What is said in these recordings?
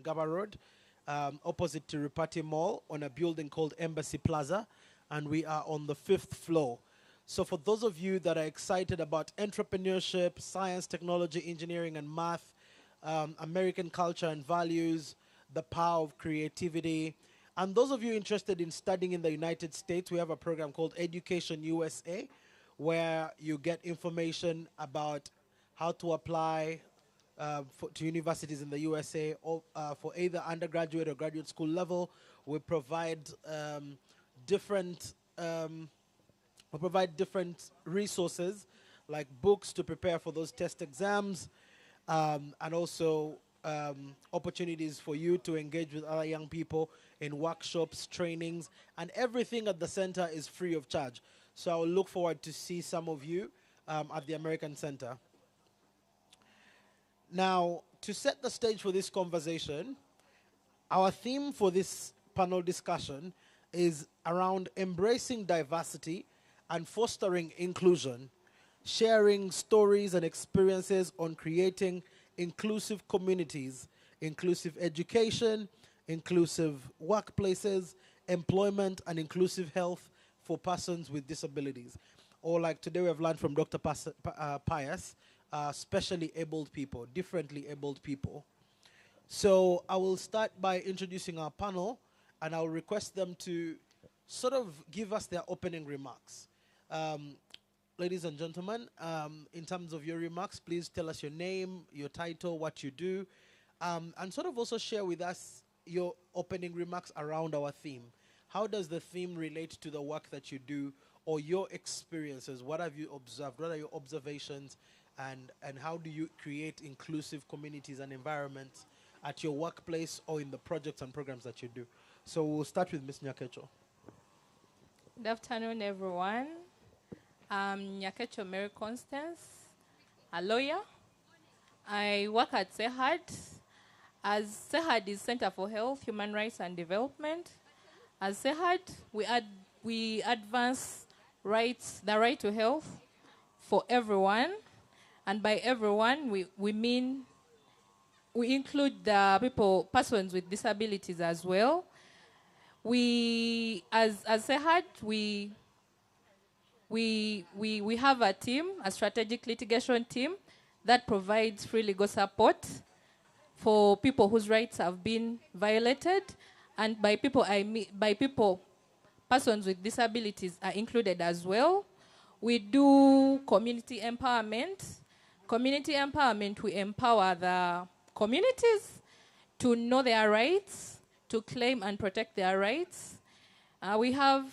Gaba Road, opposite to Rupati Mall, on a building called Embassy Plaza, and we are on the 5th floor. So for those of you that are excited about entrepreneurship, science, technology, engineering, and math, American culture and values, the power of creativity, and those of you interested in studying in the United States, we have a program called Education USA, where you get information about how to apply to universities in the USA, or for either undergraduate or graduate school level. We provide different resources like books to prepare for those test exams, and also opportunities for you to engage with other young people in workshops, trainings, and everything at the center is free of charge. So I will look forward to see some of you at the American Center. Now, to set the stage for this conversation, our theme for this panel discussion is around embracing diversity and fostering inclusion, sharing stories and experiences on creating inclusive communities, inclusive education, inclusive workplaces, employment, and inclusive health for persons with disabilities. Or like today we have learned from Dr. Pius, specially abled people, differently abled people. So I will start by introducing our panel, and I'll request them to sort of give us their opening remarks. Ladies and gentlemen, in terms of your remarks, please tell us your name, your title, what you do, and sort of also share with us your opening remarks around our theme. How does the theme relate to the work that you do, or your experiences? What have you observed? What are your observations? And how do you create inclusive communities and environments at your workplace or in the projects and programs that you do? So we'll start with Ms. Nyakecho. Good afternoon, everyone. I'm Nyakecho Mary Constance, a lawyer. I work at CEHAD. As CEHAD is Center for Health, Human Rights and Development. As CEHAD, we advance rights, the right to health for everyone. And by everyone, we include the persons with disabilities as well. We, as CEHAD, we have a team, a strategic litigation team, that provides free legal support for people whose rights have been violated. And by people, persons with disabilities are included as well. We do community empowerment. Community empowerment, we empower the communities to know their rights, to claim and protect their rights. We have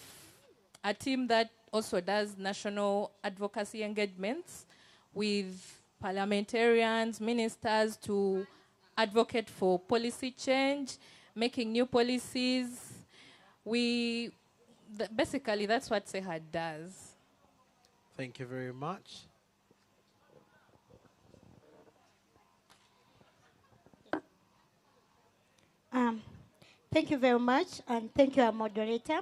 a team that also does national advocacy engagements with parliamentarians, ministers to advocate for policy change, making new policies. Basically, that's what CEHAD does. Thank you very much. Thank you very much, and thank you, our moderator.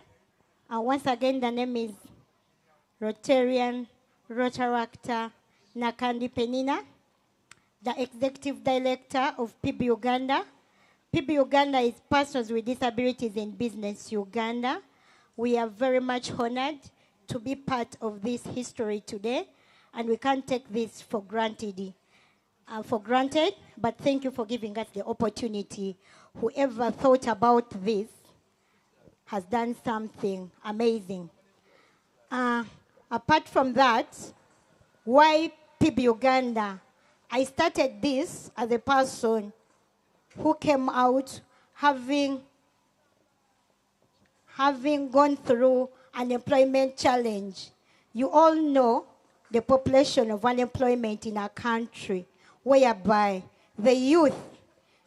Once again, the name is Rotarian Rotaractor Nakandi Penina, the Executive Director of PB Uganda. PB Uganda is Persons with Disabilities in Business Uganda. We are very much honored to be part of this history today, and we can't take this for granted. But thank you for giving us the opportunity. Whoever thought about this has done something amazing. Apart from that, why PB Uganda? I started this as a person who came out having gone through an employment challenge. You all know the population of unemployment in our country, whereby the youth,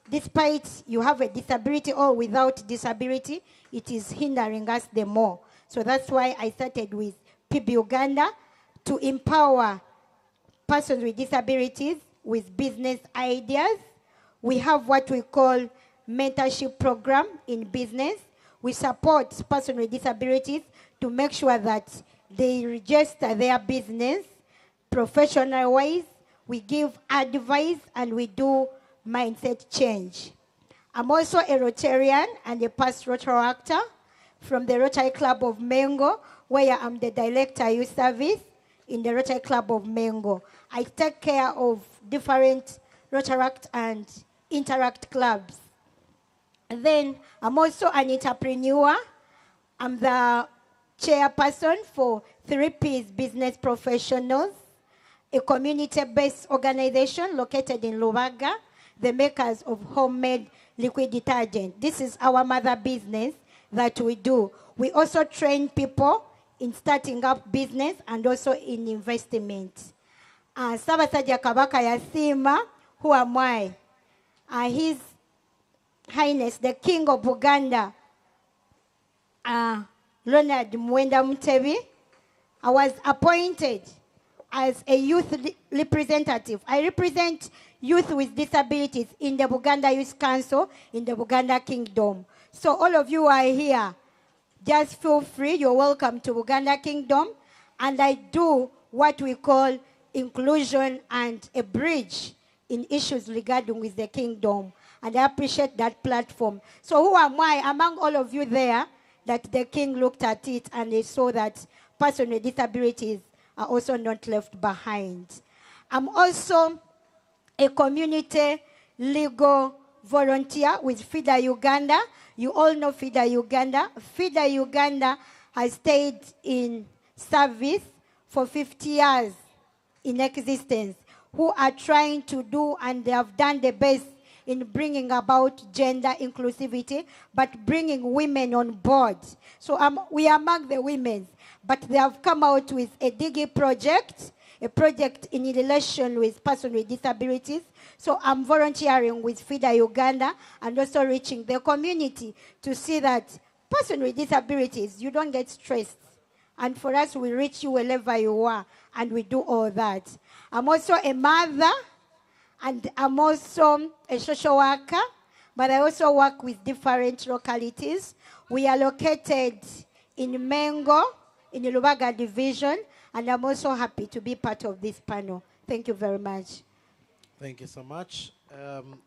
despite you have a disability or without disability, it is hindering us the more. So that's why I started with PB Uganda, to empower persons with disabilities with business ideas. We have what we call mentorship program in business. We support persons with disabilities to make sure that they register their business professional-wise. We give advice and we do mindset change. I'm also a Rotarian and a past Rotary actor from the Rotary Club of Mengo, where I'm the Director Youth Service in the Rotary Club of Mengo. I take care of different Rotaract and Interact clubs. And then I'm also an entrepreneur. I'm the chairperson for 3Ps Business Professionals, a community-based organization located in Lubaga, the makers of homemade liquid detergent. This is our mother business that we do. We also train people in starting up business and also in investment. Sabasaja Kabaka Yasima, who am I? His Highness, the King of Uganda, Leonard Mwenda Mutebi. I was appointed as a youth representative. I represent youth with disabilities in the Buganda Youth Council in the Buganda Kingdom. So all of you are here. Just feel free. You're welcome to Buganda Kingdom. And I do what we call inclusion and a bridge in issues regarding with the kingdom. And I appreciate that platform. So who am I among all of you there that the king looked at it and they saw that persons with disabilities are also not left behind? I'm also a community legal volunteer with FIDA Uganda. You all know FIDA Uganda. FIDA Uganda has stayed in service for 50 years in existence, who are trying to do, and they have done the best in bringing about gender inclusivity, but bringing women on board. So we are among the women, but they have come out with a DIGI project, a project in relation with persons with disabilities. So I'm volunteering with FIDA Uganda and also reaching the community to see that persons with disabilities, you don't get stressed. And for us, we reach you wherever you are, and we do all that. I'm also a mother, and I'm also a social worker, but I also work with different localities. We are located in Mengo, in the Lubaga division, and I'm also happy to be part of this panel. Thank you very much. Thank you so much.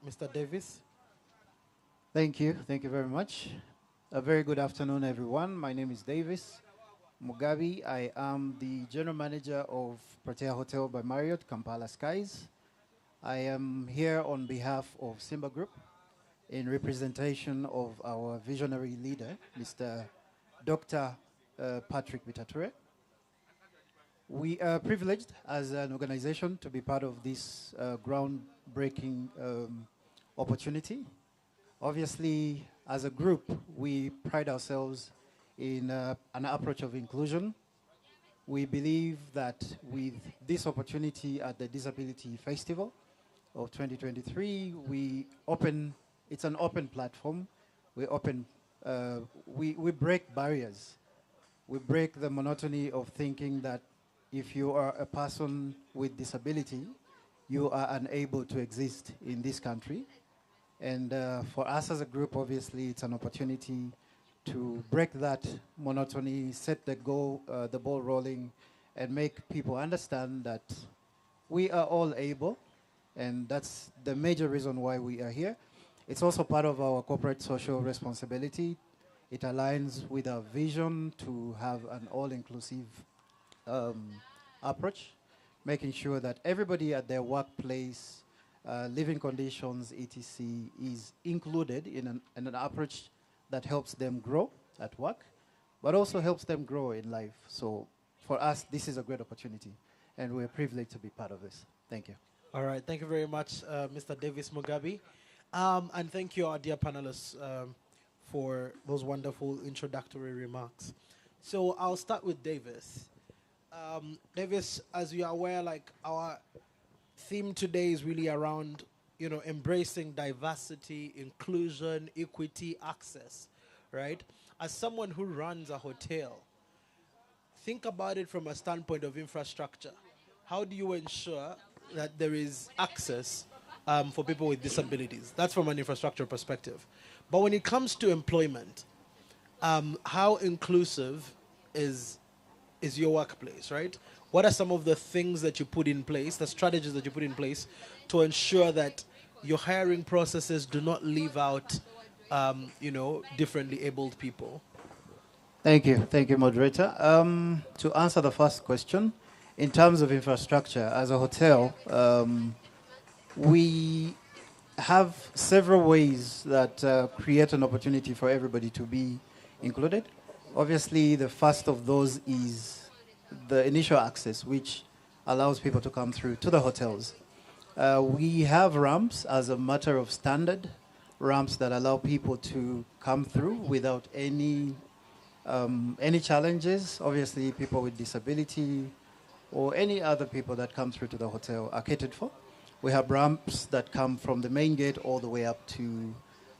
Mr. Davis? Thank you. Thank you very much. A very good afternoon, everyone. My name is Davis Mugabi. I am the General Manager of Protea Hotel by Marriott, Kampala Skies. I am here on behalf of Simba Group in representation of our visionary leader, Mr. Dr. Patrick Bitature. We are privileged as an organization to be part of this groundbreaking opportunity. Obviously, as a group, we pride ourselves in an approach of inclusion. We believe that with this opportunity at the Disability Festival of 2023, it's an open platform. We break barriers. We break the monotony of thinking that if you are a person with disability, you are unable to exist in this country. And for us as a group, obviously, it's an opportunity to break that monotony, set the ball rolling, and make people understand that we are all able, and that's the major reason why we are here. It's also part of our corporate social responsibility. It aligns with our vision to have an all-inclusive approach, making sure that everybody at their workplace, living conditions, etc., is included in an approach that helps them grow at work, but also helps them grow in life. So for us, this is a great opportunity, and we're privileged to be part of this. Thank you. All right, thank you very much, Mr. Davis Mugabi. And thank you, our dear panelists, for those wonderful introductory remarks. So I'll start with Davis. Davis, as you are aware, like our theme today is really around, embracing diversity, inclusion, equity, access, right? As someone who runs a hotel, think about it from a standpoint of infrastructure. How do you ensure that there is access for people with disabilities? That's from an infrastructure perspective. But when it comes to employment, how inclusive is your workplace, right? What are some of the things that you put in place, the strategies that you put in place to ensure that your hiring processes do not leave out, differently abled people? Thank you, moderator. To answer the first question, in terms of infrastructure, as a hotel, we have several ways that create an opportunity for everybody to be included. Obviously, the first of those is the initial access, which allows people to come through to the hotels. We have ramps as a matter of standard, ramps that allow people to come through without any challenges. Obviously, people with disability or any other people that come through to the hotel are catered for. We have ramps that come from the main gate all the way up to,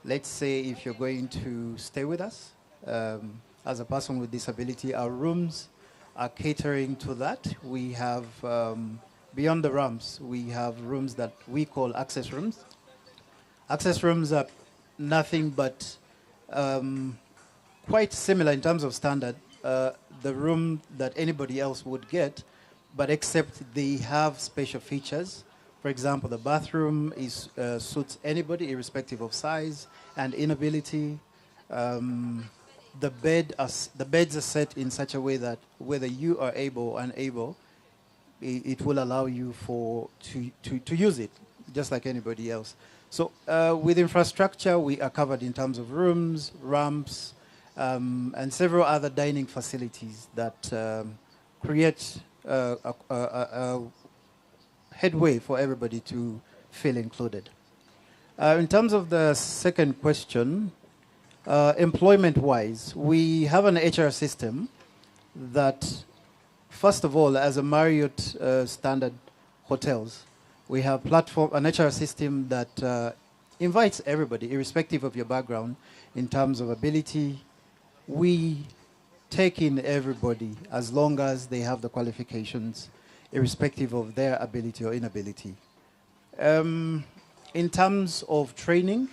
let's say, if you're going to stay with us as a person with disability, our rooms are catering to that. We have, beyond the ramps, we have rooms that we call access rooms. Access rooms are nothing but quite similar in terms of standard, the room that anybody else would get, but except they have special features. For example, the bathroom suits anybody irrespective of size and inability. The beds are set in such a way that whether you are able or unable, it will allow you to use it, just like anybody else. So with infrastructure, we are covered in terms of rooms, ramps, and several other dining facilities that create a headway for everybody to feel included. In terms of the second question, employment-wise, we have an HR system that, first of all, as a Marriott standard hotels, we have an HR system that invites everybody, irrespective of your background, in terms of ability. We take in everybody as long as they have the qualifications, irrespective of their ability or inability. In terms of training,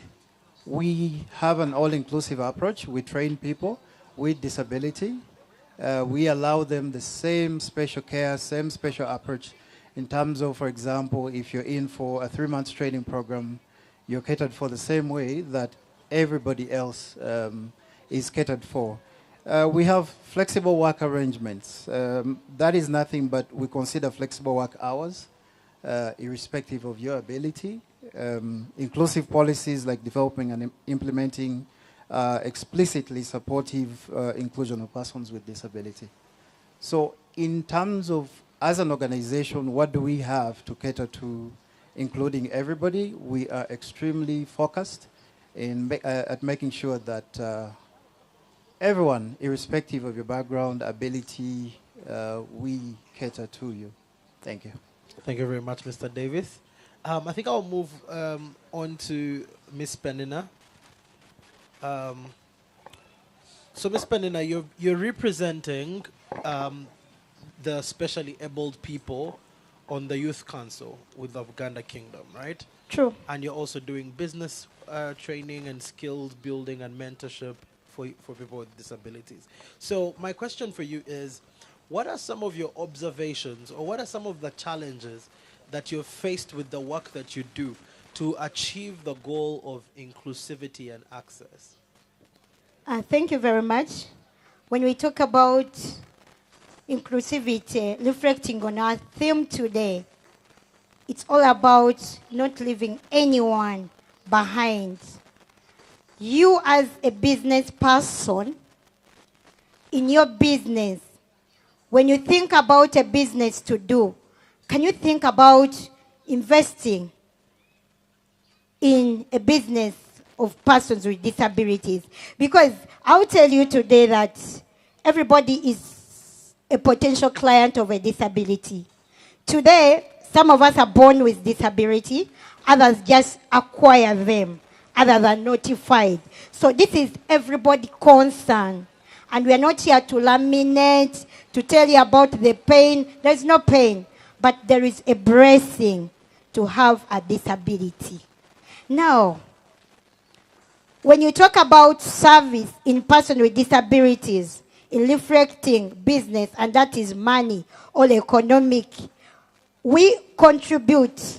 we have an all-inclusive approach. We train people with disability. We allow them the same special care, same special approach in terms of, for example, if you're in for a 3-month training program, you're catered for the same way that everybody else is catered for. We have flexible work arrangements. That is nothing but we consider flexible work hours, irrespective of your ability. Inclusive policies like developing and implementing explicitly supportive inclusion of persons with disability. So in terms of, as an organization, what do we have to cater to including everybody? We are extremely focused at making sure that everyone, irrespective of your background, ability, we cater to you. Thank you. Thank you very much, Mr. Davis. I think I'll move on to Ms. Penina. So, Ms. Penina, you're representing the specially abled people on the Youth Council with the Uganda Kingdom, right? True. And you're also doing business training and skills building and mentorship for people with disabilities. So my question for you is, what are some of your observations or what are some of the challenges that you've faced with the work that you do to achieve the goal of inclusivity and access? Thank you very much. When we talk about inclusivity, reflecting on our theme today, it's all about not leaving anyone behind. You as a business person, in your business, when you think about a business to do, can you think about investing in a business of persons with disabilities? Because I'll tell you today that everybody is a potential client of a disability. Today, some of us are born with disability, others just acquire them, others are notified. So this is everybody concerned. And we are not here to laminate, to tell you about the pain. There's no pain, but there is a blessing to have a disability. Now, when you talk about service in person with disabilities, in reflecting business, and that is money or economic, we contribute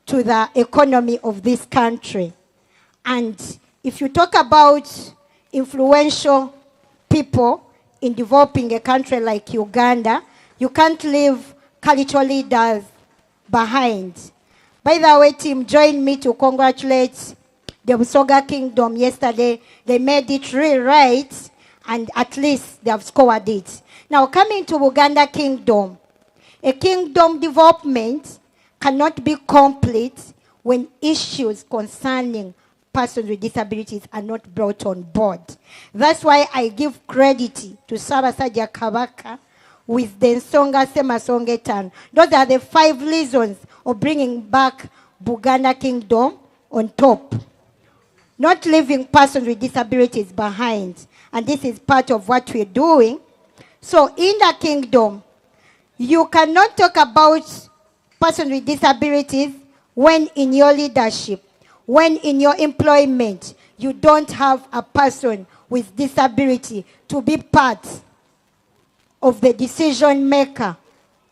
to the economy of this country. And if you talk about influential people in developing a country like Uganda, you can't leave cultural leaders behind. By the way, team, join me to congratulate the Busoga Kingdom yesterday. They made it really right, and at least they have scored it. Now, coming to Uganda Kingdom, a kingdom development cannot be complete when issues concerning persons with disabilities are not brought on board. That's why I give credit to Ssaabasajja Kabaka with the Nsonga Ssemasongetan. Those are the 5 reasons of bringing back Buganda Kingdom on top. Not leaving persons with disabilities behind. And this is part of what we're doing. So in the kingdom, you cannot talk about persons with disabilities when in your leadership, when in your employment, you don't have a person with disability to be part of the decision maker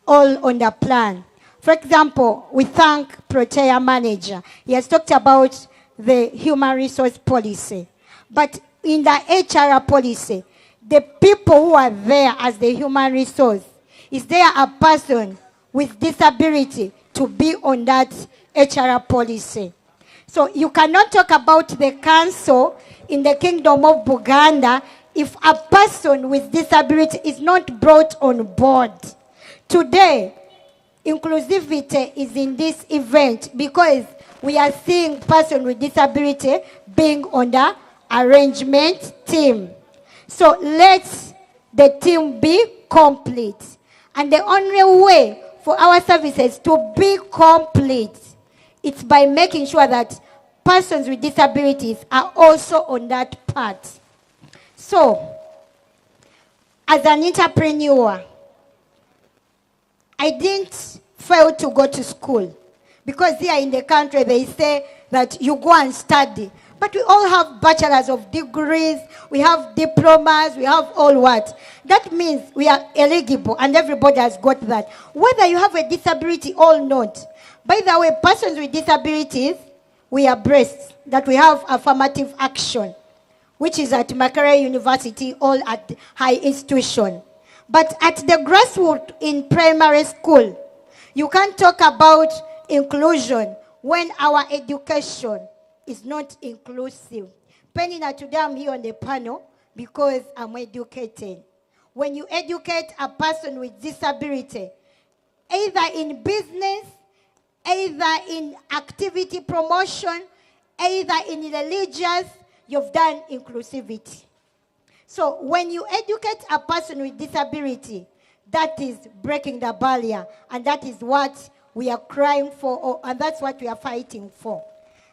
all on the plan. For example, we thank Protea Manager. He has talked about the human resource policy. But in the HR policy, the people who are there as the human resource, is there a person with disability to be on that HR policy? So you cannot talk about the council in the kingdom of Buganda if a person with disability is not brought on board. Today, inclusivity is in this event because we are seeing person with disability being on the arrangement team. So let the team be complete. And the only way for our services to be complete, it's by making sure that persons with disabilities are also on that part. So, as an entrepreneur, I didn't fail to go to school. Because here in the country, they say that you go and study. But we all have bachelors of degrees, we have diplomas, we have all what? That means we are eligible and everybody has got that. Whether you have a disability or not. By the way, persons with disabilities, we are blessed that we have affirmative action, which is at Makerere University or at high institution. But at the grassroots in primary school, you can't talk about inclusion when our education is not inclusive. Penina, today I'm here on the panel because I'm educated. When you educate a person with disability, either in business, either in activity promotion, either in religious, you've done inclusivity. So when you educate a person with disability, that is breaking the barrier, and that is what we are crying for, and that's what we are fighting for.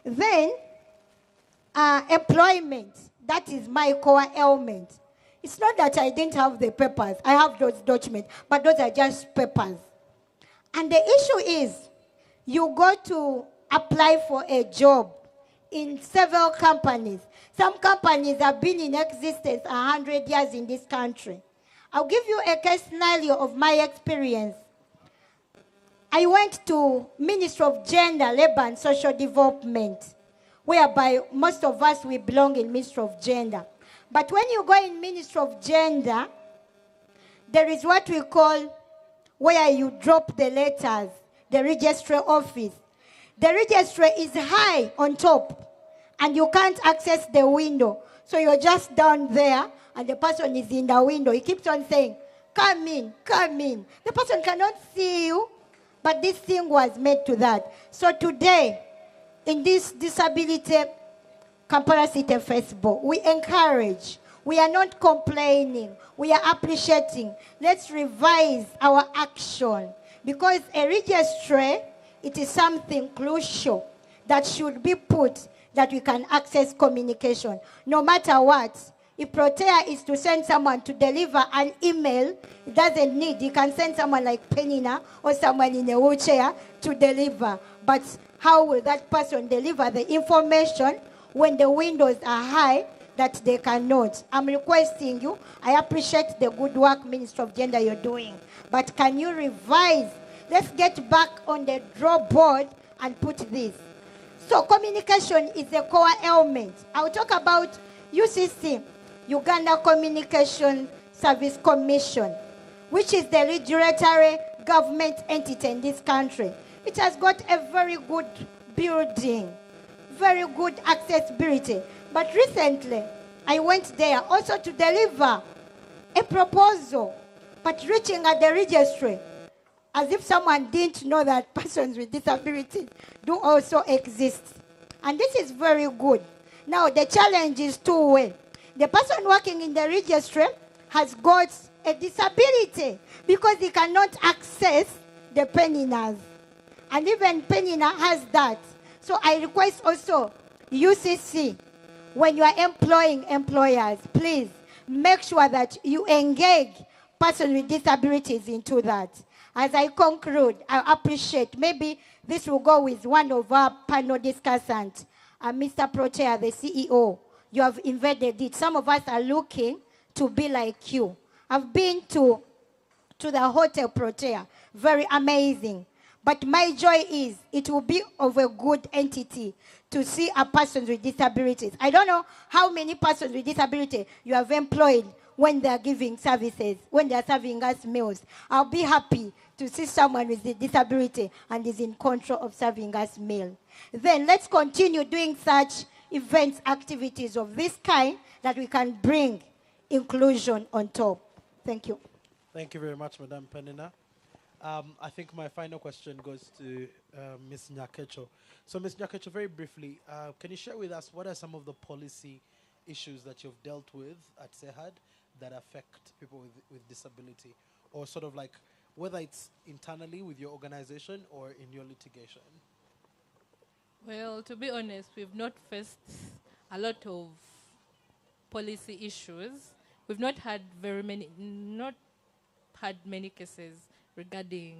Then, employment, that is my core element. It's not that I didn't have the papers. I have those documents, but those are just papers. And the issue is, you go to apply for a job in several companies. Some companies have been in existence 100 years in this country. I'll give you a case scenario of my experience. I went to Ministry of Gender, Labor and Social Development, whereby most of us, we belong in Ministry of Gender. But when you go in Ministry of Gender, there is what we call where you drop the letters, the registrar office. The registrar is high on top, and you can't access the window. So you're just down there, and the person is in the window. He keeps on saying, come in, come in. The person cannot see you, but this thing was made to that. So today, in this disability Kampala City Festival, we encourage. We are not complaining. We are appreciating. Let's revise our action. Because a registry, it is something crucial that should be put that we can access communication. No matter what. If Protea is to send someone to deliver an email, it doesn't need. You can send someone like Penina or someone in a wheelchair to deliver. But how will that person deliver the information when the windows are high that they cannot? I'm requesting you. I appreciate the good work, Minister of Gender, you're doing. But can you revise? Let's get back on the draw board and put this. So communication is a core element. I'll talk about UCC, Uganda Communication Service Commission, which is the regulatory government entity in this country. It has got a very good building, very good accessibility. But recently, I went there also to deliver a proposal, but reaching at the registry, as if someone didn't know that persons with disabilities do also exist. And this is very good. Now, the challenge is two-way. The person working in the registry has got a disability because he cannot access the penniners. And even Penina has that. So I request also UCC, when you are employing employers, please make sure that you engage persons with disabilities into that. As I conclude, I appreciate, maybe this will go with one of our panel discussants, Mr. Protea, the CEO. You have invaded it. Some of us are looking to be like you. I've been to the Hotel Protea, very amazing. But my joy is it will be of a good entity to see a person with disabilities. I don't know how many persons with disability you have employed when they are giving services, when they are serving us meals. I'll be happy to see someone with a disability and is in control of serving us meal. Then let's continue doing such events, activities of this kind that we can bring inclusion on top. Thank you. Thank you very much, Madam Penina. I think my final question goes to Ms. Nyakecho. So, Ms. Nyakecho, very briefly, can you share with us what are some of the policy issues that you've dealt with at SEHAD that affect people with disability? Or sort of like, whether it's internally with your organization or in your litigation? Well, to be honest, we've not faced a lot of policy issues. We've not had many cases regarding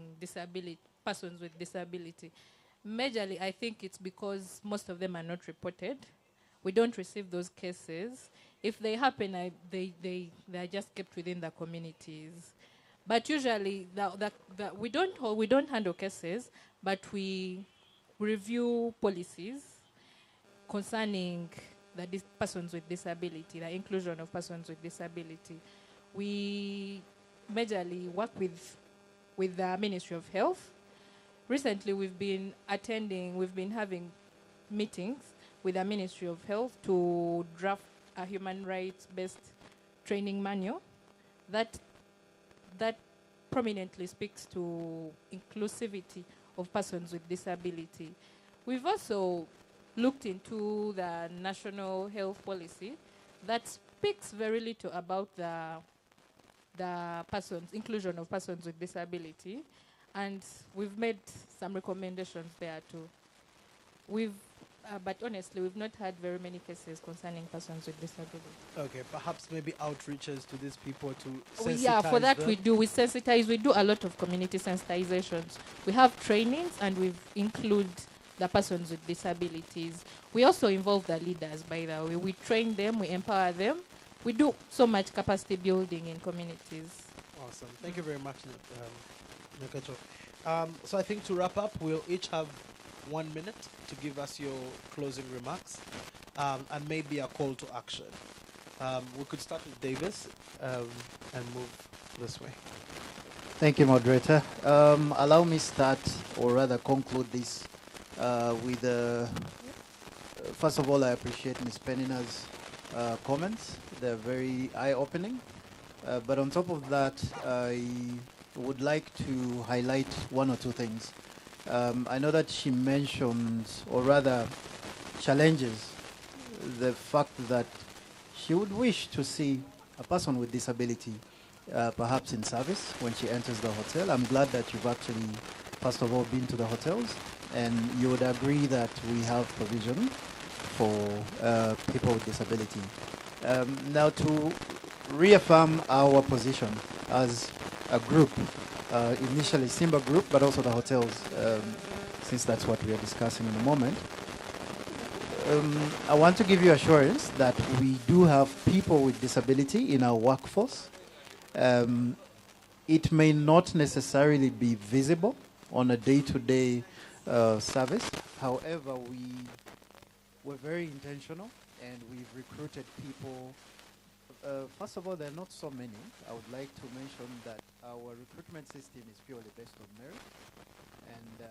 persons with disability. Majorly, I think it's because most of them are not reported. We don't receive those cases. If they happen, they are just kept within the communities. But usually, we don't handle cases, but we review policies concerning the persons with disability, the inclusion of persons with disability. We majorly work with the Ministry of Health. Recently, we've been having meetings with the Ministry of Health to draft a human rights-based training manual that prominently speaks to inclusivity of persons with disability. We've also looked into the national health policy that speaks very little about the inclusion of persons with disability, and we've made some recommendations there too. But honestly, we've not had very many cases concerning persons with disability. Okay, perhaps maybe outreaches to these people to sensitize Yeah, for that them. we do. We sensitize. We do a lot of community sensitizations. We have trainings, and we include the persons with disabilities. We also involve the leaders, by the way. We train them, we empower them. We do so much capacity building in communities. Awesome. Thank you very much, Nyakecho. So I think to wrap up, we'll each have 1 minute to give us your closing remarks and maybe a call to action. We could start with Davis and move this way. Thank you, moderator. Allow me start, or rather conclude this with, first of all, I appreciate Ms. Penina's comments. They're very eye-opening. But on top of that, I would like to highlight one or two things. I know that she mentioned, or rather challenges, the fact that she would wish to see a person with disability perhaps in service when she enters the hotel. I'm glad that you've actually, first of all, been to the hotels, and you would agree that we have provision for people with disability. Now, to reaffirm our position as a group, initially Simba Group, but also the hotels, since that's what we are discussing in a moment. I want to give you assurance that we do have people with disability in our workforce. It may not necessarily be visible on a day-to-day service. However, we were very intentional and we've recruited people. First of all, there are not so many. I would like to mention that our recruitment system is purely based on merit. And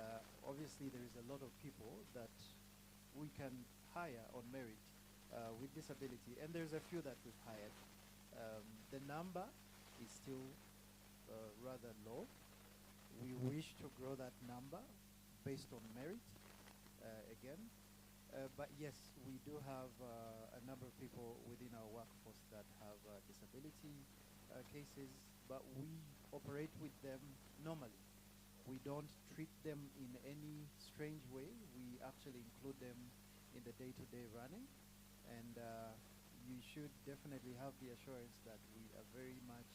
obviously, there is a lot of people that we can hire on merit with disability. And there's a few that we've hired. The number is still rather low. We wish to grow that number based on merit again. But yes, we do have a number of people within our workforce that have disability cases, but we operate with them normally. We don't treat them in any strange way. We actually include them in the day-to-day running. And you should definitely have the assurance that we are very much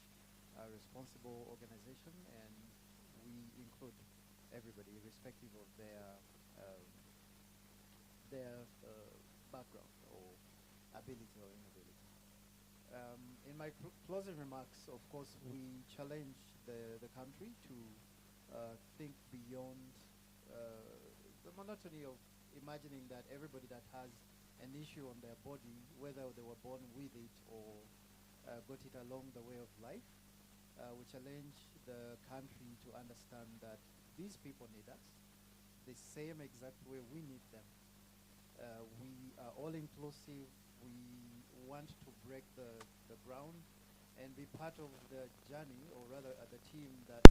a responsible organization, and we include everybody, irrespective of their background or ability or inability. In my closing remarks, of course, we challenge the country to think beyond the monotony of imagining that everybody that has an issue on their body, whether they were born with it or got it along the way of life, we challenge the country to understand that these people need us the same exact way we need them. We are all inclusive. We want to break the ground and be part of the journey, or rather the team that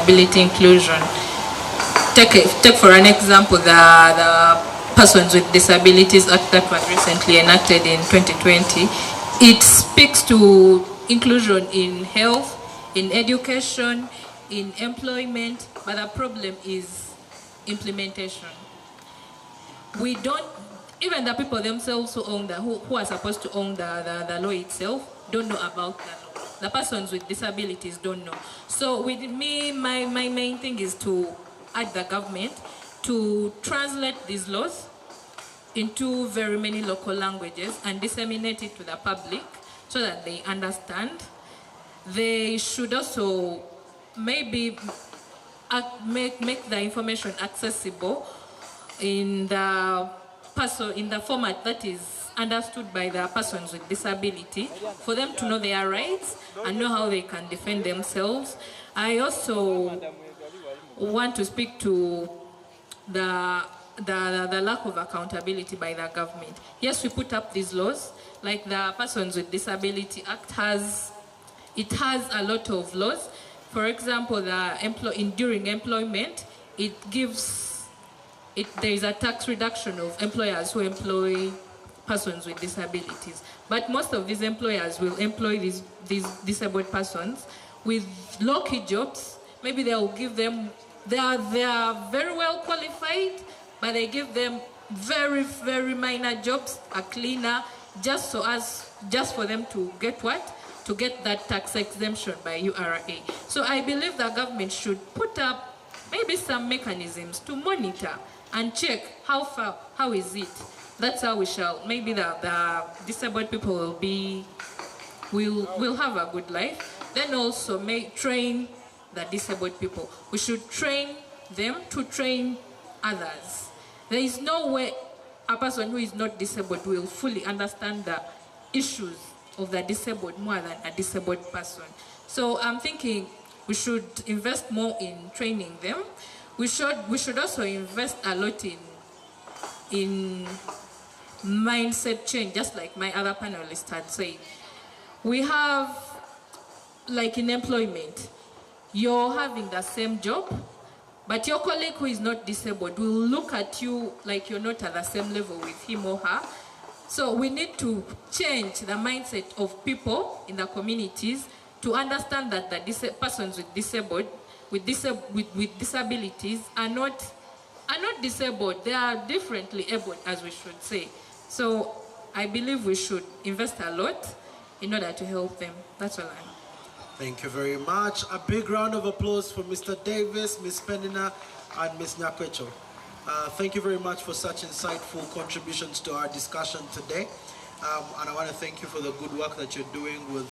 disability inclusion. Take for an example the Persons with Disabilities Act that was recently enacted in 2020. It speaks to inclusion in health, in education, in employment, but the problem is implementation. We don't, even the people themselves who own who are supposed to own the law itself don't know about the law. The persons with disabilities don't know. So with me, my main thing is to urge the government to translate these laws into very many local languages and disseminate it to the public so that they understand. They should also maybe make the information accessible in the format that is understood by the persons with disability, for them to know their rights and know how they can defend themselves. I also want to speak to the lack of accountability by the government. Yes, we put up these laws, like the Persons with Disability Act has a lot of laws. For example, during employment, there is a tax reduction of employers who employ persons with disabilities. But most of these employers will employ these disabled persons with low-key jobs. Maybe they will give them, they are very well qualified, but they give them very, very minor jobs, a cleaner, just for them to get what? To get that tax exemption by URA. So I believe the government should put up maybe some mechanisms to monitor and check how is it. That's how we shall, maybe the disabled people will have a good life. Then also train the disabled people. We should train them to train others. There is no way a person who is not disabled will fully understand the issues of the disabled more than a disabled person. So I'm thinking we should invest more in training them. We should also invest a lot in mindset change, just like my other panelists had said. We have, like in employment, you're having the same job, but your colleague who is not disabled will look at you like you're not at the same level with him or her. So we need to change the mindset of people in the communities to understand that the persons with disabilities are not disabled. They are differently abled, as we should say. So I believe we should invest a lot in order to help them. That's all I have. Thank you very much. A big round of applause for Mr. Davis, Ms. Penina, and Ms. Nyakwecho. Thank you very much for such insightful contributions to our discussion today. And I want to thank you for the good work that you're doing with